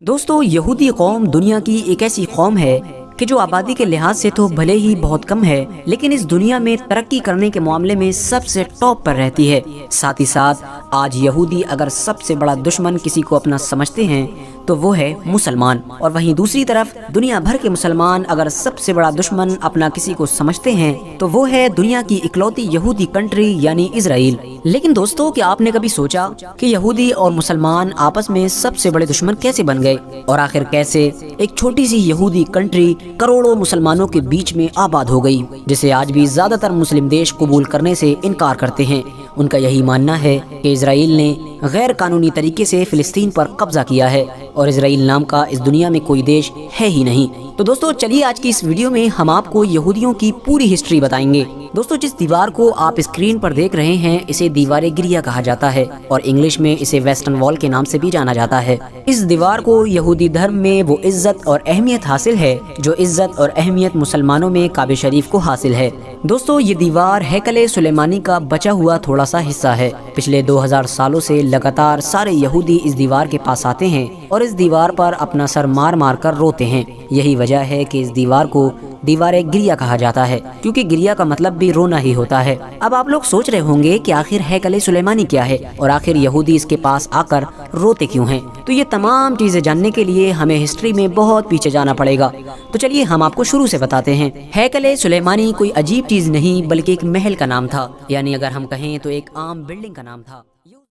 दोस्तों, यहूदी कौम दुनिया की एक ऐसी कौम है कि जो आबादी के लिहाज से तो भले ही बहुत कम है, लेकिन इस दुनिया में तरक्की करने के मामले में सबसे टॉप पर रहती है। साथ ही साथ आज यहूदी अगर सबसे बड़ा दुश्मन किसी को अपना समझते हैं तो वो है मुसलमान, और वहीं दूसरी तरफ दुनिया भर के मुसलमान अगर सबसे बड़ा दुश्मन अपना किसी को समझते हैं तो वो है दुनिया की इकलौती यहूदी कंट्री यानी इजराइल। लेकिन दोस्तों, क्या आपने कभी सोचा कि यहूदी और मुसलमान आपस में सबसे बड़े दुश्मन कैसे बन गए, और आखिर कैसे एक छोटी सी यहूदी कंट्री करोड़ों मुसलमानों के बीच में आबाद हो गई, जिसे आज भी ज्यादातर मुस्लिम देश कबूल करने से इनकार करते हैं। उनका यही मानना है कि इजराइल ने गैर कानूनी तरीके से फिलिस्तीन पर कब्जा किया है और इजराइल नाम का इस दुनिया में कोई देश है ही नहीं। तो दोस्तों, चलिए आज की इस वीडियो में हम आपको यहूदियों की पूरी हिस्ट्री बताएंगे। दोस्तों, जिस दीवार को आप स्क्रीन पर देख रहे हैं इसे दीवार गिरिया कहा जाता है और इंग्लिश में इसे वेस्टर्न वॉल के नाम से भी जाना जाता है। इस दीवार को यहूदी धर्म में वो इज्जत और अहमियत हासिल है जो इज्जत और अहमियत मुसलमानों में काबे शरीफ को हासिल है। दोस्तों, ये दीवार हैकले सुलेमानी का बचा हुआ थोड़ा सा हिस्सा है। पिछले 2000 सालों से लगातार सारे यहूदी इस दीवार के पास आते हैं और इस दीवार पर अपना सर मार मार कर रोते हैं। यही वजह है कि इस दीवार को दीवार गिरिया कहा जाता है, क्योंकि गिरिया का मतलब भी रोना ही होता है। अब आप लोग सोच रहे होंगे कि आखिर हैकले सुलेमानी क्या है और आखिर यहूदी इसके पास आकर रोते क्यों हैं। तो ये तमाम चीजें जानने के लिए हमें हिस्ट्री में बहुत पीछे जाना पड़ेगा। तो चलिए हम आपको शुरू से बताते हैं। हैकले सुलेमानी कोई अजीब चीज नहीं बल्कि एक महल का नाम था, यानी अगर हम कहें तो एक आम बिल्डिंग का नाम था।